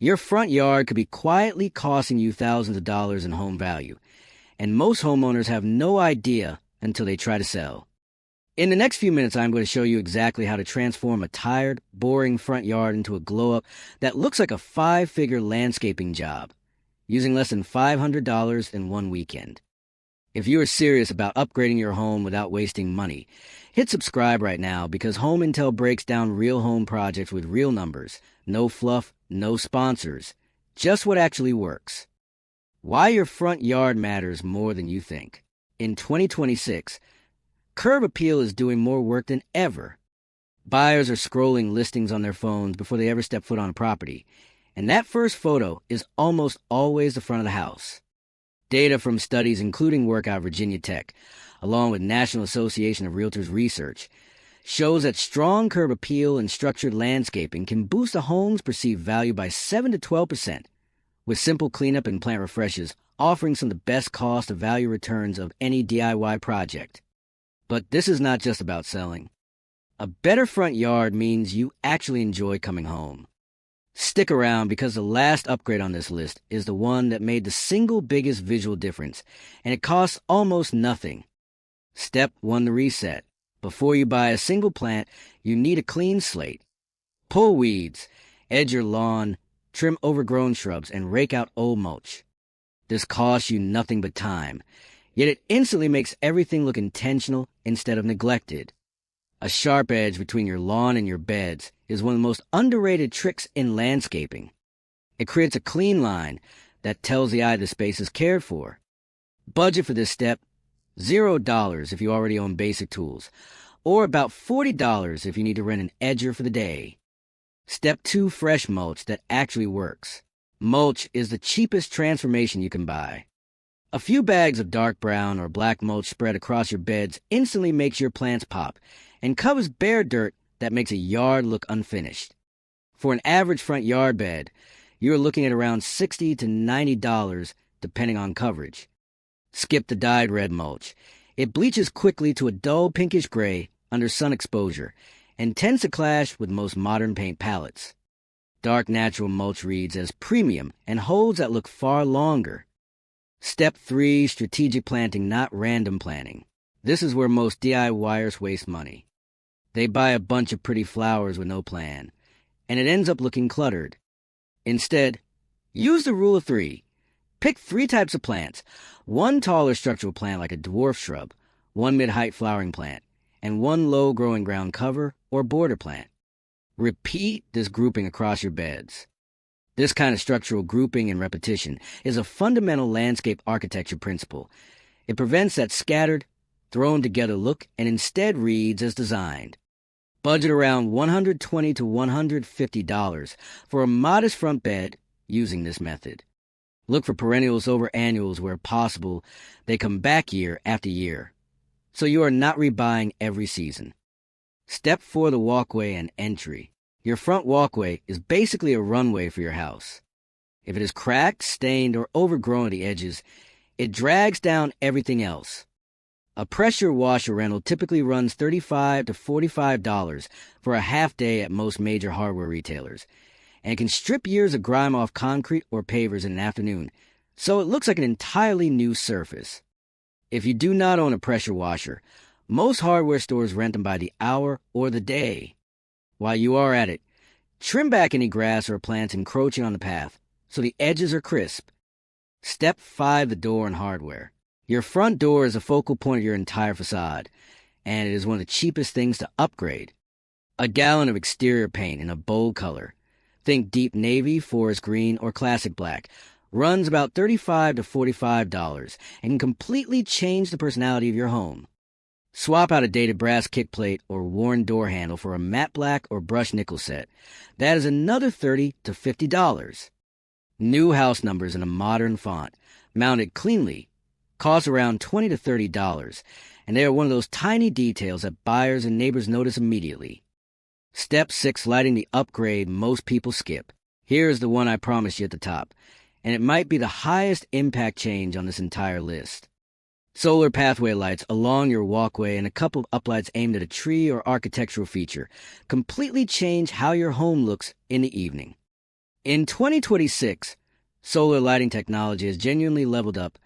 Your front yard could be quietly costing you thousands of dollars in home value, and most homeowners have no idea until they try to sell. In the next few minutes, I'm going to show you exactly how to transform a tired, boring front yard into a glow-up that looks like a 5-figure landscaping job, using less than $500 in one weekend. If you are serious about upgrading your home without wasting money, hit subscribe right now because Home Intel breaks down real home projects with real numbers, no fluff, no sponsors, just what actually works. Why your front yard matters more than you think. In 2026, curb appeal is doing more work than ever. Buyers are scrolling listings on their phones before they ever step foot on a property, and that first photo is almost always the front of the house. Data from studies including work out of Virginia Tech, along with National Association of Realtors research, shows that strong curb appeal and structured landscaping can boost a home's perceived value by 7 to 12%, with simple cleanup and plant refreshes offering some of the best cost to value returns of any DIY project. But this is not just about selling. A better front yard means you actually enjoy coming home. Stick around because the last upgrade on this list is the one that made the single biggest visual difference, and it costs almost nothing. Step 1 to reset. Before you buy a single plant, you need a clean slate. Pull weeds, edge your lawn, trim overgrown shrubs, and rake out old mulch. This costs you nothing but time, yet it instantly makes everything look intentional instead of neglected. A sharp edge between your lawn and your beds is one of the most underrated tricks in landscaping. It creates a clean line that tells the eye the space is cared for. Budget for this step, $0 if you already own basic tools, or about $40 if you need to rent an edger for the day. Step 2, fresh mulch that actually works. Mulch is the cheapest transformation you can buy. A few bags of dark brown or black mulch spread across your beds instantly makes your plants pop and covers bare dirt that makes a yard look unfinished. For an average front yard bed, you're looking at around $60 to $90 depending on coverage. Skip the dyed red mulch. It bleaches quickly to a dull pinkish gray under sun exposure and tends to clash with most modern paint palettes. Dark natural mulch reads as premium and holds that look far longer. Step 3, strategic planting, not random planting. This is where most DIYers waste money. They buy a bunch of pretty flowers with no plan, and it ends up looking cluttered. Instead, use the rule of 3. Pick 3 types of plants, 1 taller structural plant like a dwarf shrub, 1 mid-height flowering plant, and 1 low-growing ground cover or border plant. Repeat this grouping across your beds. This kind of structural grouping and repetition is a fundamental landscape architecture principle. It prevents that scattered, thrown-together look and instead reads as designed. Budget around $120 to $150 for a modest front bed using this method. Look for perennials over annuals where possible. They come back year after year, so you are not rebuying every season. Step 4, the walkway and entry. Your front walkway is basically a runway for your house. If it is cracked, stained, or overgrown at the edges, it drags down everything else. A pressure washer rental typically runs $35 to $45 for a half day at most major hardware retailers, and can strip years of grime off concrete or pavers in an afternoon, so it looks like an entirely new surface. If you do not own a pressure washer, most hardware stores rent them by the hour or the day. While you are at it, trim back any grass or plants encroaching on the path so the edges are crisp. Step 5, the door and hardware. Your front door is a focal point of your entire facade, and it is one of the cheapest things to upgrade. A gallon of exterior paint in a bold color, think deep navy, forest green, or classic black, runs about $35 to $45 and can completely change the personality of your home. Swap out a dated brass kickplate or worn door handle for a matte black or brushed nickel set. That is another $30 to $50. New house numbers in a modern font, mounted cleanly, cost around $20 to $30, and they are one of those tiny details that buyers and neighbors notice immediately. Step 6, lighting the upgrade most people skip. Here is the one I promised you at the top, and it might be the highest impact change on this entire list. Solar pathway lights along your walkway and a couple of uplights aimed at a tree or architectural feature completely change how your home looks in the evening. In 2026, solar lighting technology has genuinely leveled up.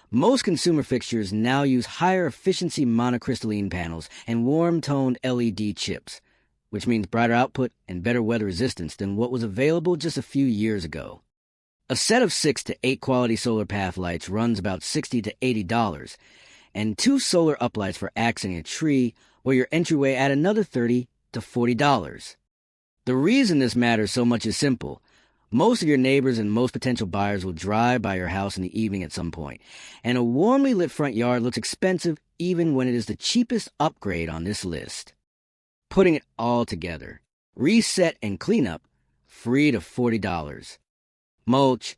Most consumer fixtures now use higher efficiency monocrystalline panels and warm-toned LED chips, which means brighter output and better weather resistance than what was available just a few years ago. A set of 6 to 8 quality solar path lights runs about $60 to $80, and 2 solar uplights for accenting a tree or your entryway at another $30 to $40. The reason this matters so much is simple. Most of your neighbors and most potential buyers will drive by your house in the evening at some point, and a warmly lit front yard looks expensive even when it is the cheapest upgrade on this list. Putting it all together, reset and cleanup, free to $40. Mulch,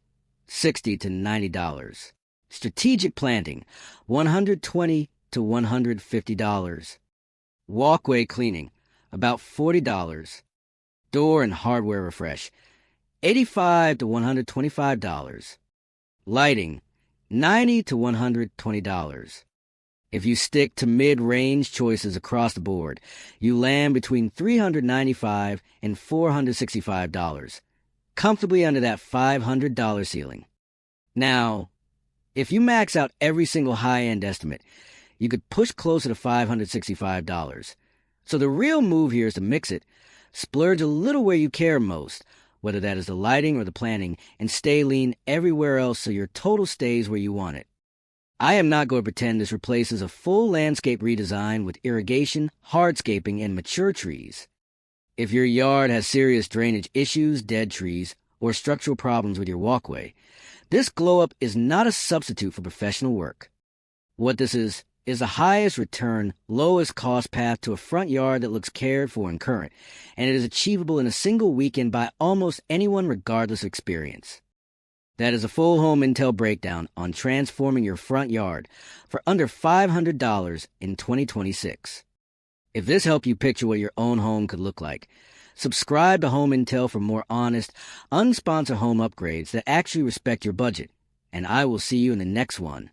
$60 to $90. Strategic planting, $120 to $150. Walkway cleaning, about $40. Door and hardware refresh, $85 to $125. Lighting, $90 to $120. If you stick to mid-range choices across the board, you land between $395 and $465, comfortably under that $500 ceiling. Now, if you max out every single high-end estimate, you could push closer to $565. So the real move here is to mix it, splurge a little where you care most, whether that is the lighting or the planning, and stay lean everywhere else so your total stays where you want it. I am not going to pretend this replaces a full landscape redesign with irrigation, hardscaping, and mature trees. If your yard has serious drainage issues, dead trees, or structural problems with your walkway, this glow-up is not a substitute for professional work. What this is the highest return, lowest cost path to a front yard that looks cared for and current, and it is achievable in a single weekend by almost anyone regardless of experience. That is a full home intel breakdown on transforming your front yard for under $500 in 2026. If this helped you picture what your own home could look like, subscribe to Home Intel for more honest, unsponsored home upgrades that actually respect your budget, and I will see you in the next one.